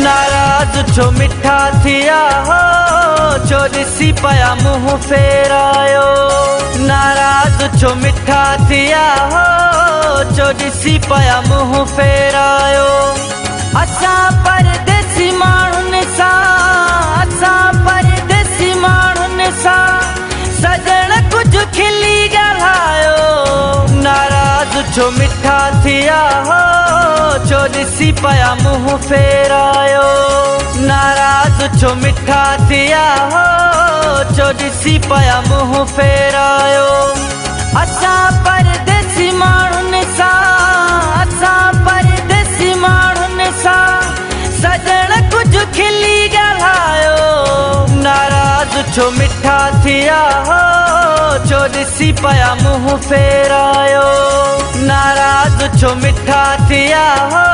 नाराज छो मिठा थिया हो, छो ॾिसी पिया मुंहुं फेरायो। नाराज छो मिठा थिया हो, छो ॾिसी पिया मुंहुं फेरायो। असां परदेसी माण्हुनि सां, असां परदेसी माण्हुनि सां सजण कुझु खिली ॻाल्हायो। नाराज छो मिठा थिया हो, छो ॾिसी पिया मुंहुं फेरायो। नाराज छो मिठा थिया हो, छो ॾिसी पिया मुंहुं फेरायो। असां परदेसी माण्हुनि सां, असां परदेसी माण्हुनि सां सजण कुझु खिली ॻाल्हायो। नाराज छो मिठा थिया हो, छो ॾिसी पिया मुंहुं फेरायो। नाराज छो मिठा थिया हो,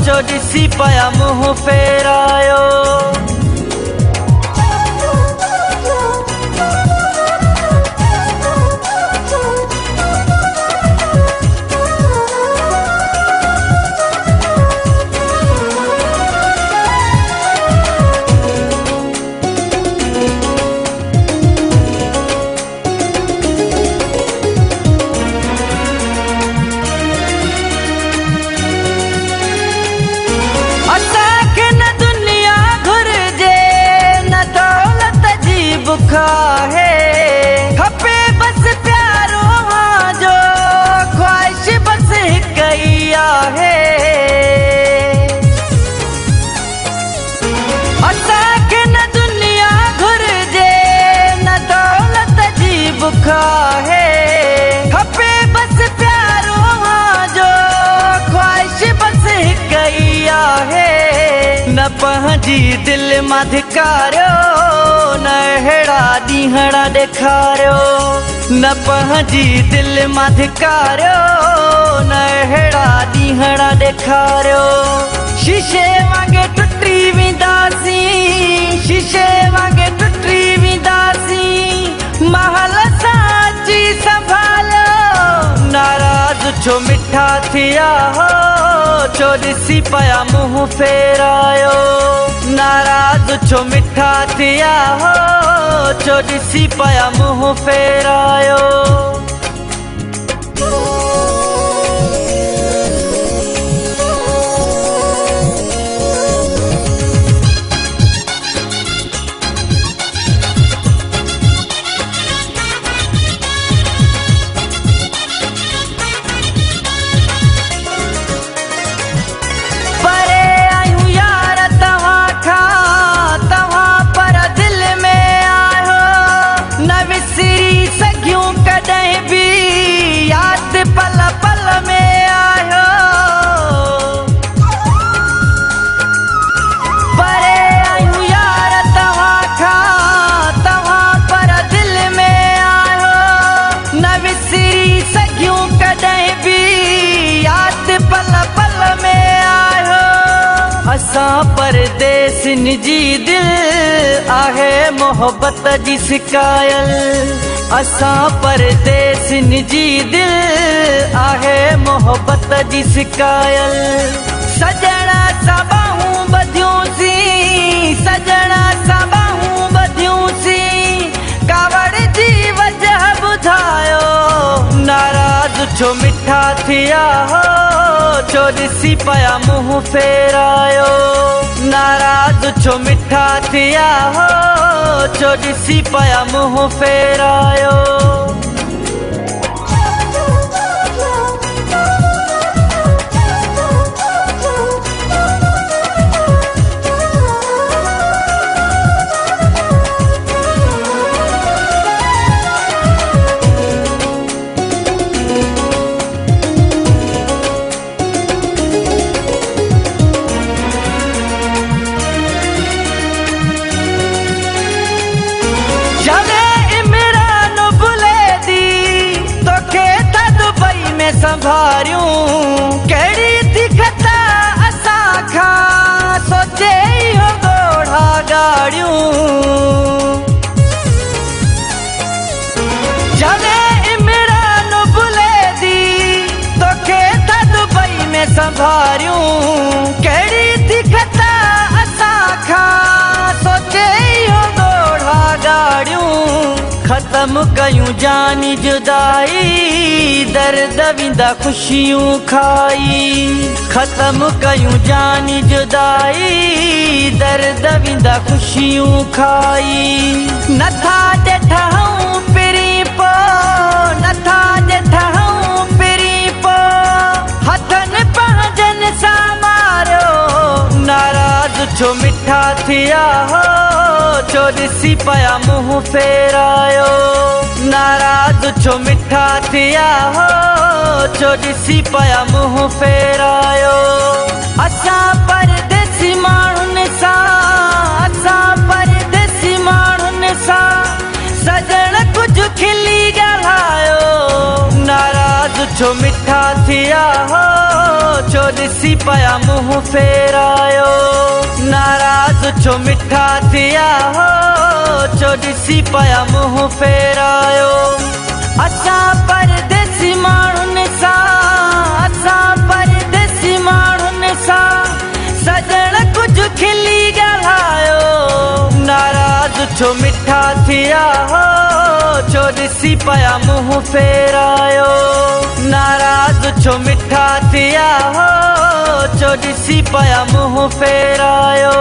छो ॾिसी पिया मुंहुं फेरायो। खपे बस प्यारो हाँ जो ख्वाहिश बस हिक ही आहे। असांखे न दुनिया घुर्जे न दौलत जी बुख आहे। खपे बस प्यारो हाँ जो ख्वाहिश बस हिक ही आहे। न पंहिंजी दिल मां धिकारियो, न अहिड़ा ॾींहड़ा ॾेखारियो। न पंहिंजी दिल मां धिकारियो, न अहिड़ा ॾींहड़ा ॾेखारियो। शीशे वांगे टुटी वेंदासीं, शीशे वांगे टुटी वेंदासीं। महल सां अची संभालियो। नाराज छो मिठा थिया हो, छो ॾिसी पिया मुंहुं फेरायो। नाराज छो मिठा थिया हो, छो ॾिसी पिया मुंहुं फेरायो। पल पल में आयो परे आयूं यार तव्हां खां, तव्हां पर दिल में आयो। न विसरी सघियूं कॾहिं बि यादि पल पल में आयो। असां परदेसिन जी दिल आहे मोहब्बत जी सिकायल। असां परदेसिन जी दिल आहे मोहब्बत जी सिकायल। सजण सां बाहूं ॿधियूंसीं, सजण सां बाहूं ॿधियूंसीं। कावड़ जी वजह ॿुधायो। नाराज छो मिठा थिया हो, छो ॾिसी पिया मुंहुं फेरायो। नाराज छो मिठा थिया हो, छो ॾिसी पिया मुंहुं फेरायो। संभारियूं कहिड़ी थी खता असां खां, सोचे इहो ॻोढ़ा ॻाढ़ियूं। जॾहिं इमरान भुले दी तोखे त दुबई में संभारियूं। कहिड़ी थी खता खां सोचे इहो ॻोढ़ा ॻाढ़ियूं ख़त्म कयूं जानी जुदाई दर्द विंदा ख़ुशियूं खाई ख़त्म कयूं जानी जुदाई दर्द विंदा ख़ुशियूं खाई नथा ॾिठूं पिरी पो नथा ॾिठूं पिरी पो हथनि पंहिंजनि सां मारियो नाराज़ छो मिठा थिया हो छो ॾिसी पिया मुंहुं फेरायो नाराज़ छो मिठा थिया हो छो ॾिसी पिया मुंहुं फेरायो असां परदेसी माण्हुनि सां सजण कुझु खिली ॻाल्हायो नाराज़ छो मिठा थिया हो छो ॾिसी पिया मुंहुं फेरायो नाराज़ छो मिठा थिया हो छो ॾिसी पिया मुंहुं फेरायो असां परदेसी माण्हुनि सां सजण कुझु खिली ॻाल्हायो नाराज़ छो मिठा थिया हो छो ॾिसी पिया मुंहुं फेरायो नाराज़ छो मिठा थिया हो छो ॾिसी पिया मुंहुं फेरायो